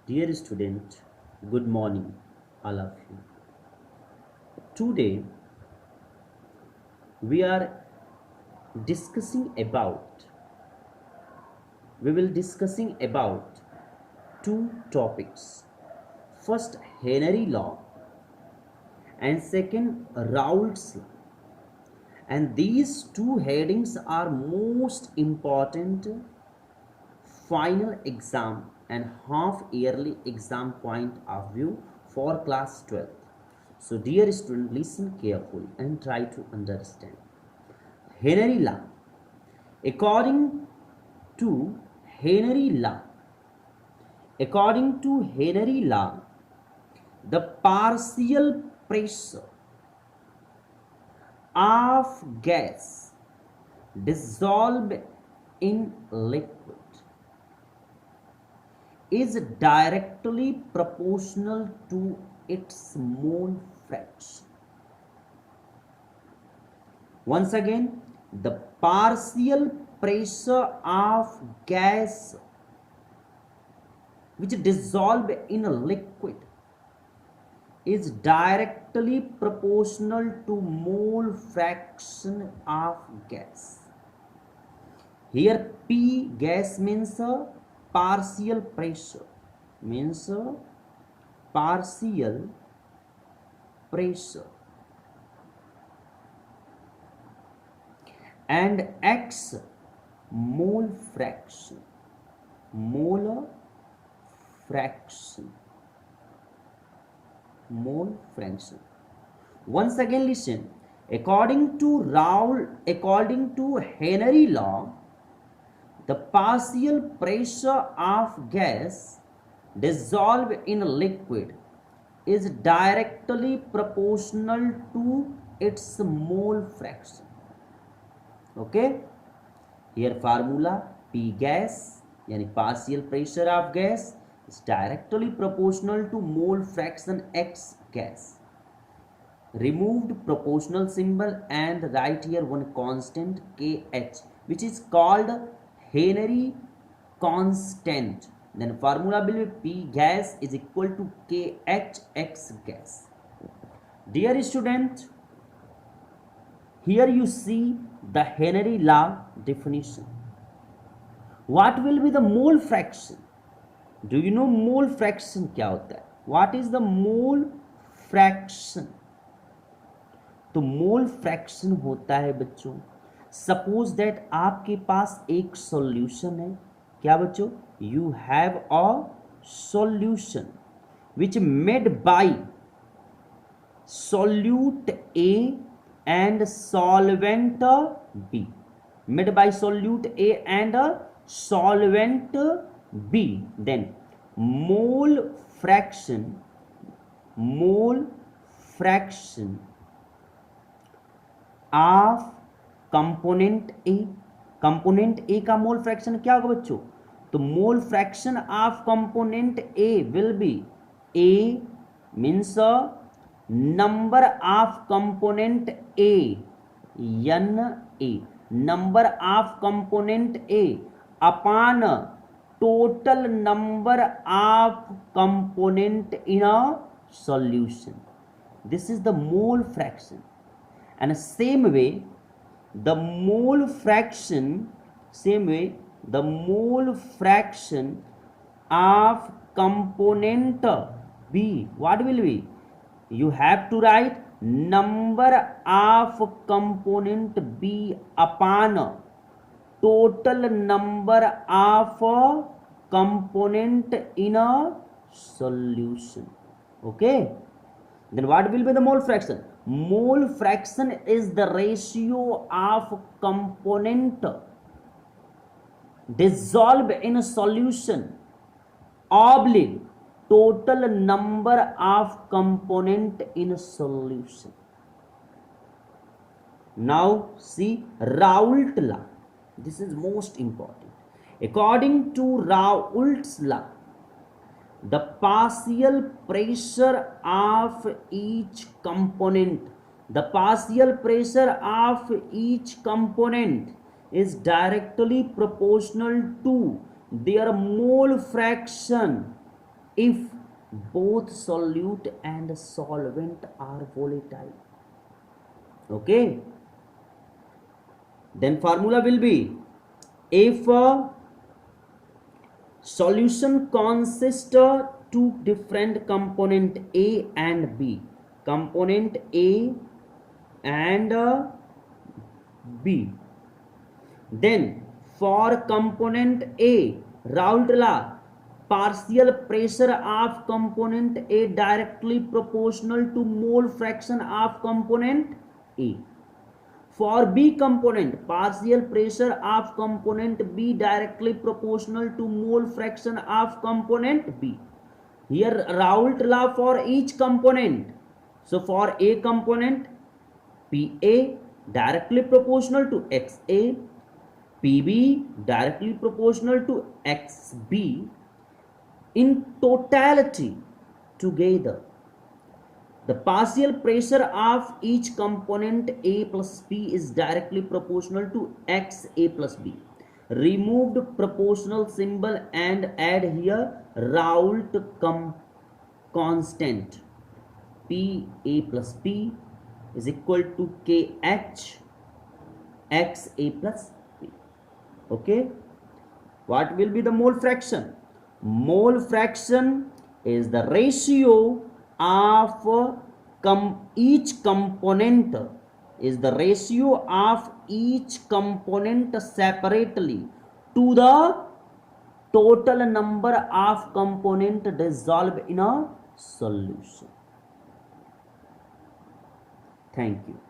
Dear student, good morning, all of you. Today we are discussing about we will discussing about two topics. First, Henry Law, and second, Raoult's Law. And these two headings are most important final exam and half yearly exam point of view for class 12th. So dear student, listen carefully and try to understand. Henry Law. According to Henry Law, according to Henry Law, the partial pressure of gas dissolved in liquid is directly proportional to its mole fraction. Once again, the partial pressure of gas which dissolve in a liquid is directly proportional to mole fraction of gas. Here P gas means a partial pressure, means a partial pressure, and X mole fraction, molar fraction, mole fraction. Once again listen, according to Henry Law, the partial pressure of gas dissolved in a liquid is directly proportional to its mole fraction. Okay, here formula P gas yani partial pressure of gas is directly proportional to mole fraction X gas. Removed proportional symbol and write here one constant Kh, which is called Henry constant. Then formula will be P gas is equal to Kh X gas. Dear student, here you see the Henry law definition. What will be the mole fraction? Do you know mole fraction क्या होता है? What is the mole fraction? तो mole fraction होता है बच्चों, suppose that आपके पास एक solution है. क्या बच्चों? You have a solution which made by solute A and solvent B, made by solute A and solvent B, then mole fraction of component A. Component A का mole fraction क्या होगा बच्चों? तो mole fraction of component A will be A means number of component A N A, number of component A upon total number of component in a solution. This is the mole fraction. And same way the mole fraction of component B, what will be? You have to write number of component B upon total number of component in a solution. Okay, then what will be the mole fraction? Mole fraction is the ratio of component dissolved in a solution oblique total number of component in a solution. Now see Raoult law. This is most important. According to Raoult's law, the partial pressure of each component is directly proportional to their mole fraction if both solute and solvent are volatile. Okay, then formula will be, if solution consists two different component A and B, component A and B, then for component A, Raoult law, partial pressure of component A directly proportional to mole fraction of component A. For B component, partial pressure of component B directly proportional to mole fraction of component B. Here Raoult law for each component. So for A component, PA directly proportional to XA, PB directly proportional to XB in totality together. The partial pressure of each component A plus B is directly proportional to XA plus B. Removed proportional symbol and add here Raoult constant. PA plus B is equal to KH XA plus B. Okay. What will be the mole fraction? Mole fraction is the ratio of each component separately to the total number of component dissolved in a solution. Thank you.